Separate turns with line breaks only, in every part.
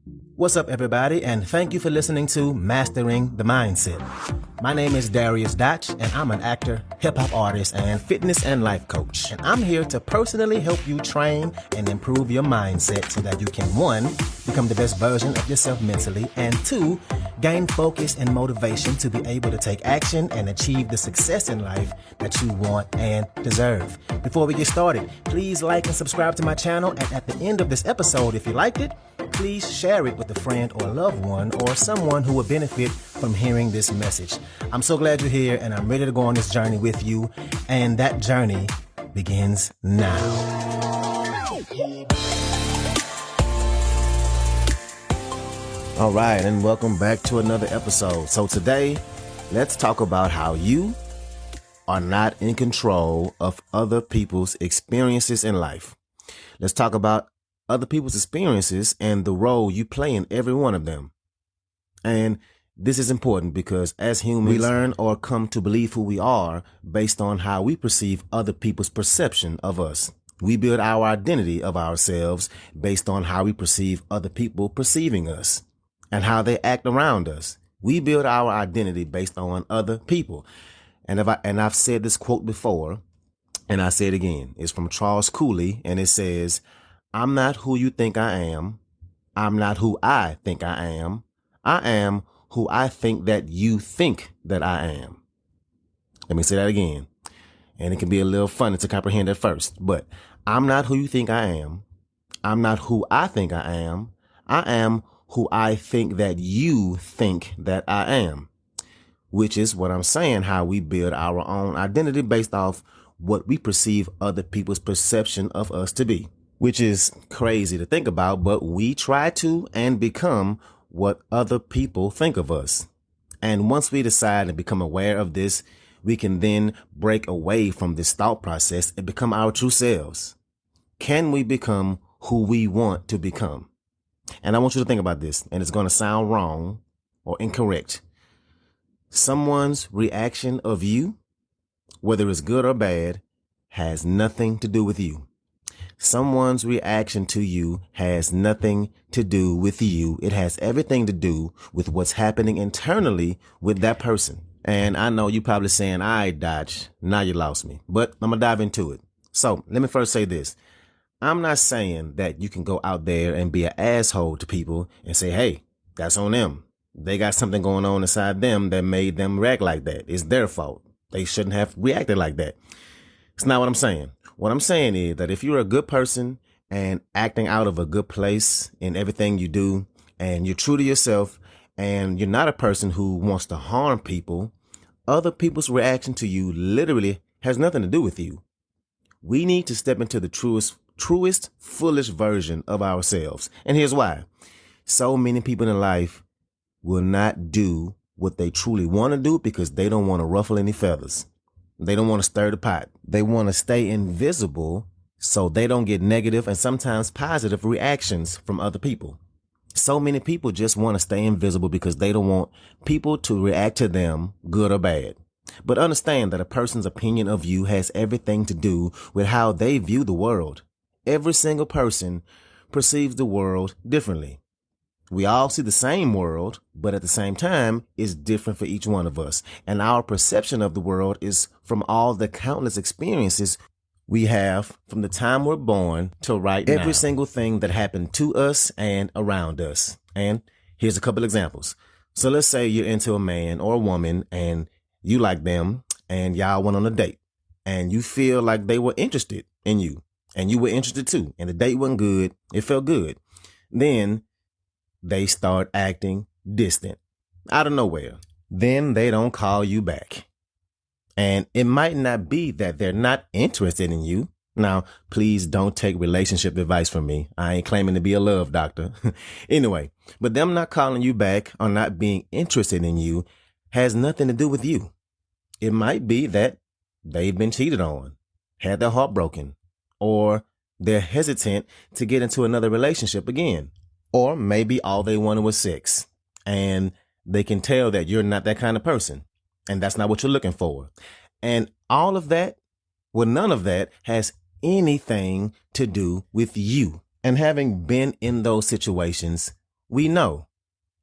What's up, everybody, and thank you for listening to Mastering the Mindset. My name is dariusdotch, and I'm an actor, hip-hop artist, and fitness and life coach. And I'm here to personally help you train and improve your mindset so that you can, 1, become the best version of yourself mentally, and 2, gain focus and motivation to be able to take action and achieve the success in life that you want and deserve. Before we get started, please like and subscribe to my channel, and at the end of this episode, if you liked it, please share it with a friend or loved one or someone who will benefit from hearing this message. I'm so glad you're here, and I'm ready to go on this journey with you, and that journey begins now. All right, and welcome back to another episode. So today, let's talk about how you are not in control of other people's experiences in life. Let's talk about other people's experiences and the role you play in every one of them. And this is important because as humans, we learn or come to believe who we are based on how we perceive other people's perception of us. We build our identity of ourselves based on how we perceive other people perceiving us and how they act around us. We build our identity based on other people. And I've said this quote before, and I say it again. It's from Charles Cooley, and it says, "I'm not who you think I am. I'm not who I think I am. I am who I think that you think that I am." Let me say that again. And it can be a little funny to comprehend at first, but I'm not who you think I am. I'm not who I think I am. I am who I think that you think that I am, which is what I'm saying, how we build our own identity based off what we perceive other people's perception of us to be. Which is crazy to think about, but we try to and become what other people think of us. And once we decide and become aware of this, we can then break away from this thought process and become our true selves. Can we become who we want to become? And I want you to think about this, and it's going to sound wrong or incorrect. Someone's reaction of you, whether it's good or bad, has nothing to do with you. Someone's reaction to you has nothing to do with you. It has everything to do with what's happening internally with that person. And I know you're probably saying, "All right, Dodge, now you lost me," but I'm going to dive into it. So let me first say this. I'm not saying that you can go out there and be an asshole to people and say, "Hey, that's on them. They got something going on inside them that made them react like that. It's their fault. They shouldn't have reacted like that." It's not what I'm saying. What I'm saying is that if you're a good person and acting out of a good place in everything you do, and you're true to yourself, and you're not a person who wants to harm people, other people's reaction to you literally has nothing to do with you. We need to step into the truest, fullest version of ourselves. And here's why. So many people in life will not do what they truly want to do because they don't want to ruffle any feathers. They don't want to stir the pot. They want to stay invisible so they don't get negative and sometimes positive reactions from other people. So many people just want to stay invisible because they don't want people to react to them, good or bad. But understand that a person's opinion of you has everything to do with how they view the world. Every single person perceives the world differently. We all see the same world, but at the same time, it's different for each one of us. And our perception of the world is from all the countless experiences we have from the time we're born till right now. Every single thing that happened to us and around us. And here's a couple examples. So let's say you're into a man or a woman and you like them and y'all went on a date and you feel like they were interested in you and you were interested too. And the date wasn't good. It felt good. Then they start acting distant out of nowhere. Then they don't call you back. And it might not be that they're not interested in you. Now, please don't take relationship advice from me. I ain't claiming to be a love doctor. Anyway, but them not calling you back or not being interested in you has nothing to do with you. It might be that they've been cheated on, had their heart broken, or they're hesitant to get into another relationship again. Or maybe all they wanted was sex, and they can tell that you're not that kind of person, and that's not what you're looking for. And all of that, well, none of that has anything to do with you. And having been in those situations, we know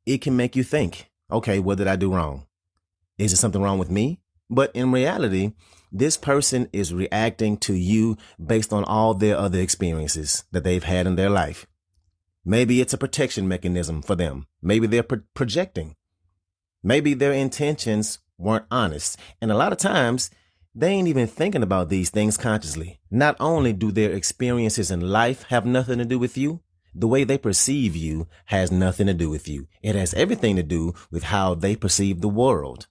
it can make you think, okay, what did I do wrong? Is there something wrong with me? But in reality, this person is reacting to you based on all their other experiences that they've had in their life. Maybe it's a protection mechanism for them. Maybe they're projecting. Maybe their intentions weren't honest. And a lot of times, they ain't even thinking about these things consciously. Not only do their experiences in life have nothing to do with you, the way they perceive you has nothing to do with you. It has everything to do with how they perceive the world.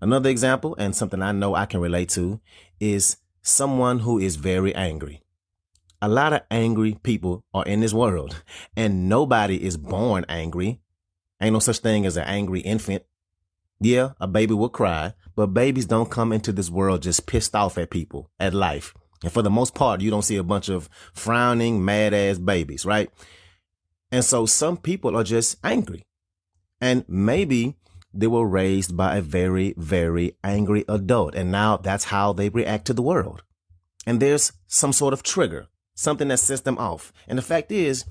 Another example, and something I know I can relate to, is someone who is very angry. A lot of angry people are in this world, and nobody is born angry. Ain't no such thing as an angry infant. Yeah, a baby will cry, but babies don't come into this world just pissed off at people, at life. And for the most part, you don't see a bunch of frowning, mad-ass babies, right? And so some people are just angry. And maybe they were raised by a very, very angry adult, and now that's how they react to the world. And there's some sort of trigger, something that sets them off. And the fact is,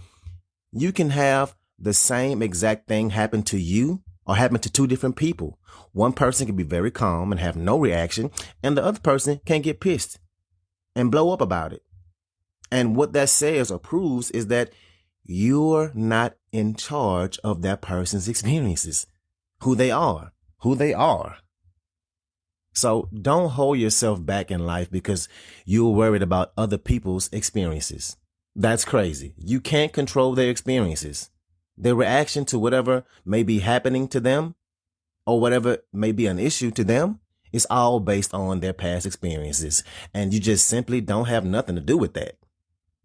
you can have the same exact thing happen to you or happen to two different people. One person can be very calm and have no reaction, and the other person can get pissed and blow up about it. And what that says or proves is that you're not in charge of that person's experiences, who they are. So don't hold yourself back in life because you're worried about other people's experiences. That's crazy. You can't control their experiences. Their reaction to whatever may be happening to them or whatever may be an issue to them is all based on their past experiences. And you just simply don't have nothing to do with that.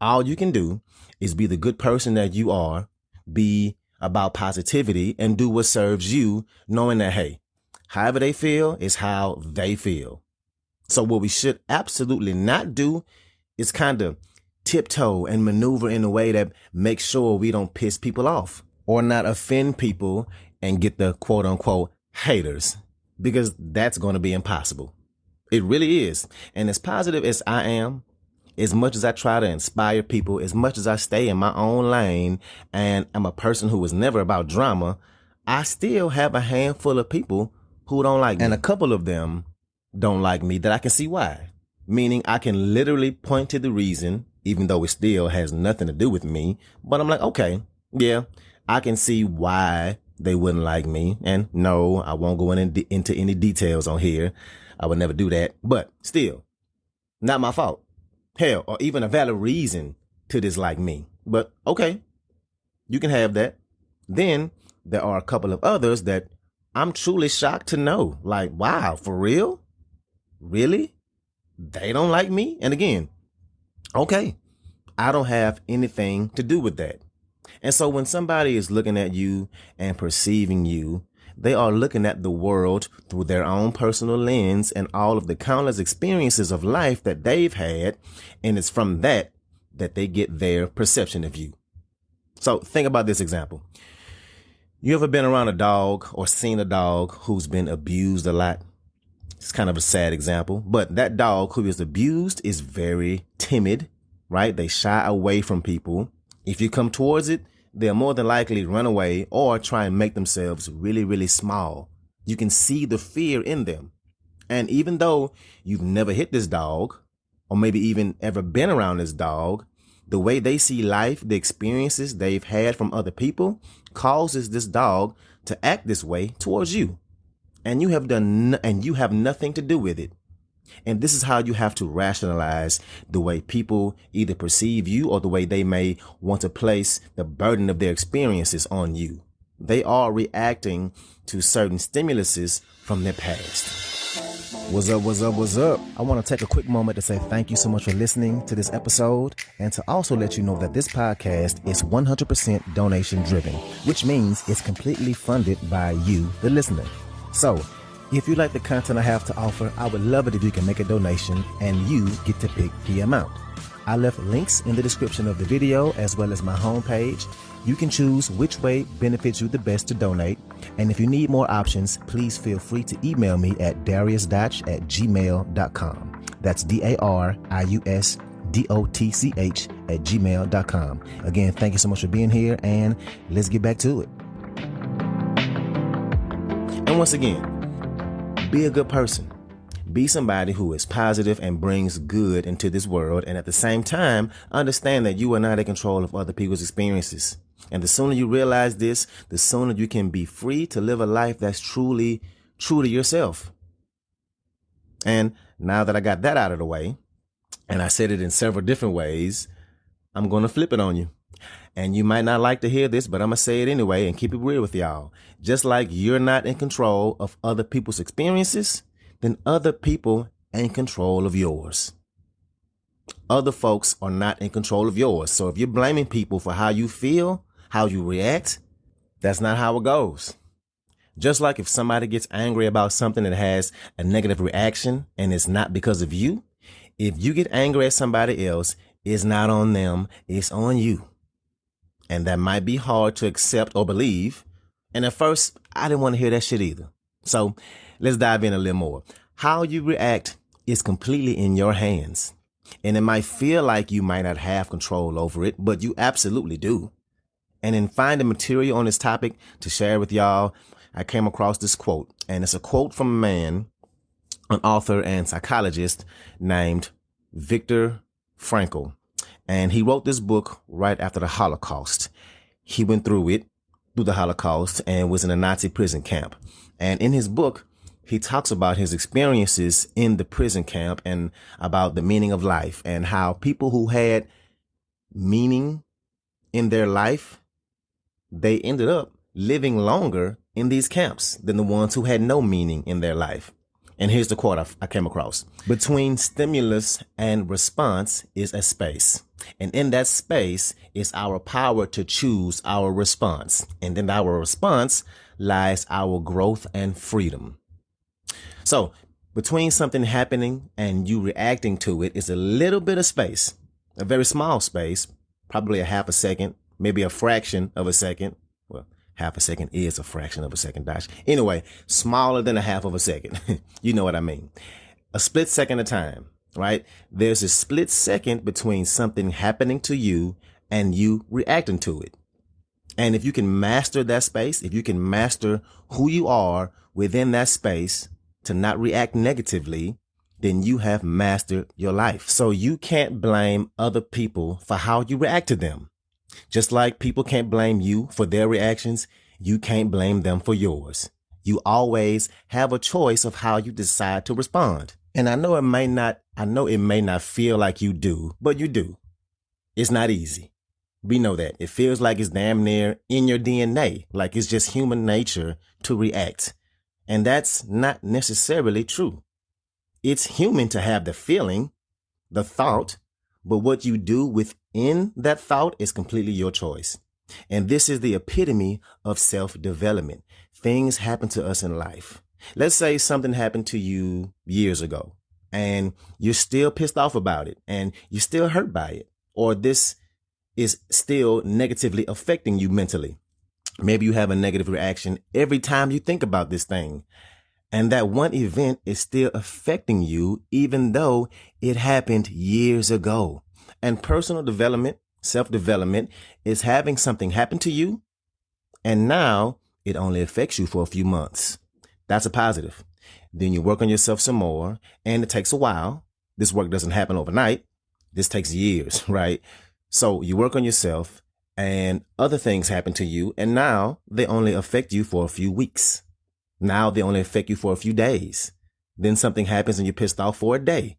All you can do is be the good person that you are, be about positivity, and do what serves you, knowing that, hey, however they feel is how they feel. So what we should absolutely not do is kind of tiptoe and maneuver in a way that makes sure we don't piss people off or not offend people and get the quote unquote haters, because that's going to be impossible. It really is. And as positive as I am, as much as I try to inspire people, as much as I stay in my own lane and I'm a person who was never about drama, I still have a handful of people who don't like me. And a couple of them don't like me that I can see why. Meaning I can literally point to the reason, even though it still has nothing to do with me. But I'm like, okay, yeah, I can see why they wouldn't like me. And no, I won't go into any details on here. I would never do that. But still, not my fault. Hell, or even a valid reason to dislike me. But okay, you can have that. Then there are a couple of others that I'm truly shocked to know. Like, wow, for real? Really? They don't like me? And again, okay, I don't have anything to do with that. And so when somebody is looking at you and perceiving you, they are looking at the world through their own personal lens and all of the countless experiences of life that they've had. And it's from that they get their perception of you. So think about this example. You ever been around a dog or seen a dog who's been abused a lot? It's kind of a sad example, but that dog who is abused is very timid, right? They shy away from people. If you come towards it, they'll more than likely run away or try and make themselves really, really small. You can see the fear in them. And even though you've never hit this dog or maybe even ever been around this dog, the way they see life, the experiences they've had from other people causes this dog to act this way towards you. And you have nothing to do with it. And this is how you have to rationalize the way people either perceive you or the way they may want to place the burden of their experiences on you. They are reacting to certain stimuluses from their past. What's up? I want to take a quick moment to say thank you so much for listening to this episode, and to also let you know that this podcast is 100% donation driven, which means it's completely funded by you, the listener. So if you like the content I have to offer, I would love it if you can make a donation and you get to pick the amount. I left links in the description of the video as well as my homepage. You can choose which way benefits you the best to donate. And if you need more options, please feel free to email me at dariusdotch@gmail.com. That's DARIUSDOTCH dariusdotch@gmail.com. Again, thank you so much for being here, and let's get back to it. And once again, be a good person. Be somebody who is positive and brings good into this world, and at the same time, understand that you are not in control of other people's experiences. And the sooner you realize this, the sooner you can be free to live a life that's truly true to yourself. And now that I got that out of the way, and I said it in several different ways, I'm going to flip it on you. And you might not like to hear this, but I'm going to say it anyway and keep it real with y'all. Just like you're not in control of other people's experiences, then other people are in control of yours. Other folks are not in control of yours. So if you're blaming people for how you feel, how you react, that's not how it goes. Just like if somebody gets angry about something that has a negative reaction and it's not because of you, if you get angry at somebody else, it's not on them, it's on you. And that might be hard to accept or believe. And at first, I didn't want to hear that shit either. So let's dive in a little more. How you react is completely in your hands. And it might feel like you might not have control over it, but you absolutely do. And in finding material on this topic to share with y'all, I came across this quote. And it's a quote from a man, an author and psychologist named Viktor Frankl. And he wrote this book right after the Holocaust. He went through the Holocaust, and was in a Nazi prison camp. And in his book, he talks about his experiences in the prison camp and about the meaning of life, and how people who had meaning in their life, they ended up living longer in these camps than the ones who had no meaning in their life. And here's the quote I came across. Between stimulus and response is a space. And in that space is our power to choose our response. And in our response lies our growth and freedom. So between something happening and you reacting to it is a little bit of space, a very small space, probably a half a second, maybe a fraction of a second. Well, half a second is a fraction of a second, Dash. Anyway, smaller than a half of a second. You know what I mean? A split second of time, right? There's a split second between something happening to you and you reacting to it. And if you can master that space, if you can master who you are within that space to not react negatively, then you have mastered your life. So you can't blame other people for how you react to them. Just like people can't blame you for their reactions, you can't blame them for yours. You always have a choice of how you decide to respond. And I know it may not feel like you do, but you do. It's not easy. We know that. It feels like it's damn near in your DNA, like it's just human nature to react. And that's not necessarily true. It's human to have the feeling, the thought, but what you do within that thought is completely your choice. And this is the epitome of self-development. Things happen to us in life. Let's say something happened to you years ago and you're still pissed off about it and you're still hurt by it, or this is still negatively affecting you mentally. Maybe you have a negative reaction every time you think about this thing. And that one event is still affecting you, even though it happened years ago. And personal development, self-development, is having something happen to you, and now it only affects you for a few months. That's a positive. Then you work on yourself some more, and it takes a while. This work doesn't happen overnight. This takes years, right? So you work on yourself, and other things happen to you, and now they only affect you for a few weeks. Now they only affect you for a few days. Then something happens and you're pissed off for a day.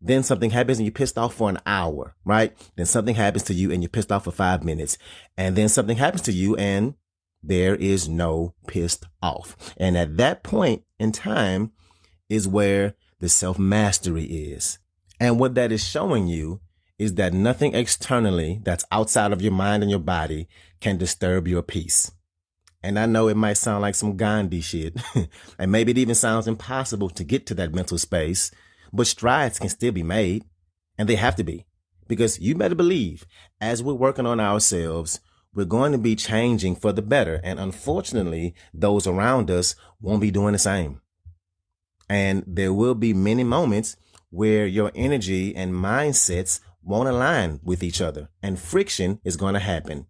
Then something happens and you're pissed off for an hour, right? Then something happens to you and you're pissed off for 5 minutes. And then something happens to you and there is no pissed off. And at that point in time is where the self-mastery is. And what that is showing you is that nothing externally that's outside of your mind and your body can disturb your peace. And I know it might sound like some Gandhi shit, and maybe it even sounds impossible to get to that mental space, but strides can still be made, and they have to be, because you better believe as we're working on ourselves, we're going to be changing for the better. And unfortunately, those around us won't be doing the same. And there will be many moments where your energy and mindsets won't align with each other, and friction is going to happen.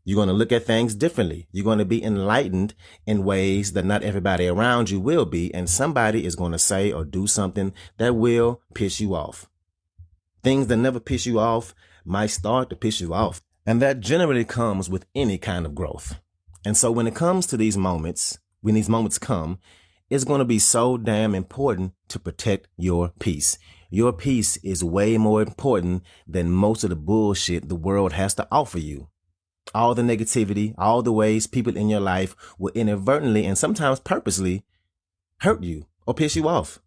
You're going to look at things differently. You're going to be enlightened in ways that not everybody around you will be, and somebody is going to say or do something that will piss you off. Things that never piss you off might start to piss you off, and that generally comes with any kind of growth. And so when it comes to these moments, when these moments come, it's going to be so damn important to protect your peace. Your peace is way more important than most of the bullshit the world has to offer you. All the negativity, all the ways people in your life will inadvertently and sometimes purposely hurt you or piss you off.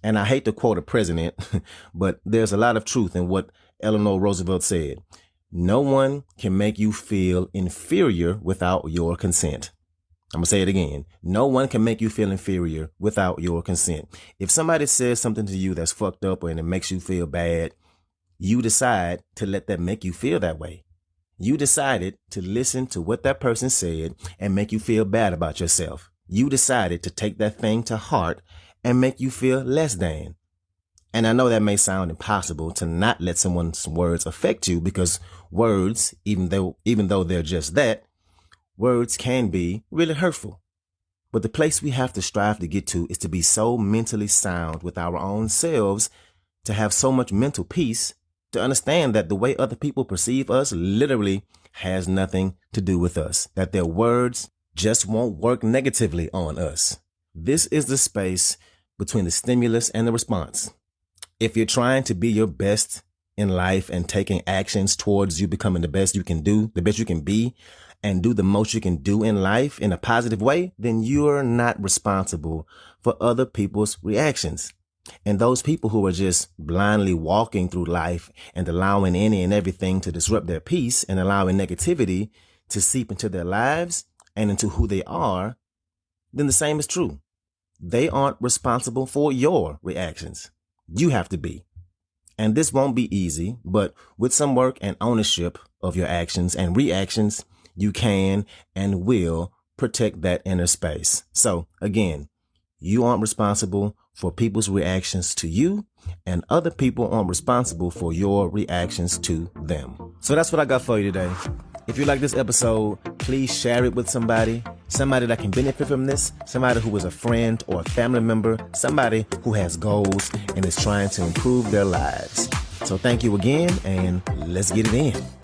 And I hate to quote a president, but there's a lot of truth in what Eleanor Roosevelt said. No one can make you feel inferior without your consent. I'm going to say it again. No one can make you feel inferior without your consent. If somebody says something to you that's fucked up and it makes you feel bad, you decide to let that make you feel that way. You decided to listen to what that person said and make you feel bad about yourself. You decided to take that thing to heart and make you feel less than. And I know that may sound impossible to not let someone's words affect you, because words, even though they're just that, words can be really hurtful. But the place we have to strive to get to is to be so mentally sound with our own selves, to have so much mental peace, to understand that the way other people perceive us literally has nothing to do with us, that their words just won't work negatively on us. This is the space between the stimulus and the response. If you're trying to be your best in life and taking actions towards you becoming the best you can do, the best you can be, and do the most you can do in life in a positive way, then you're not responsible for other people's reactions. And those people who are just blindly walking through life and allowing any and everything to disrupt their peace and allowing negativity to seep into their lives and into who they are, then the same is true. They aren't responsible for your reactions. You have to be. And this won't be easy, but with some work and ownership of your actions and reactions, you can and will protect that inner space. So again, you aren't responsible for people's reactions to you, and other people aren't responsible for your reactions to them. So that's what I got for you today. If you like this episode, please share it with somebody that can benefit from this, somebody who is a friend or a family member, somebody who has goals and is trying to improve their lives. So thank you again, and let's get it in.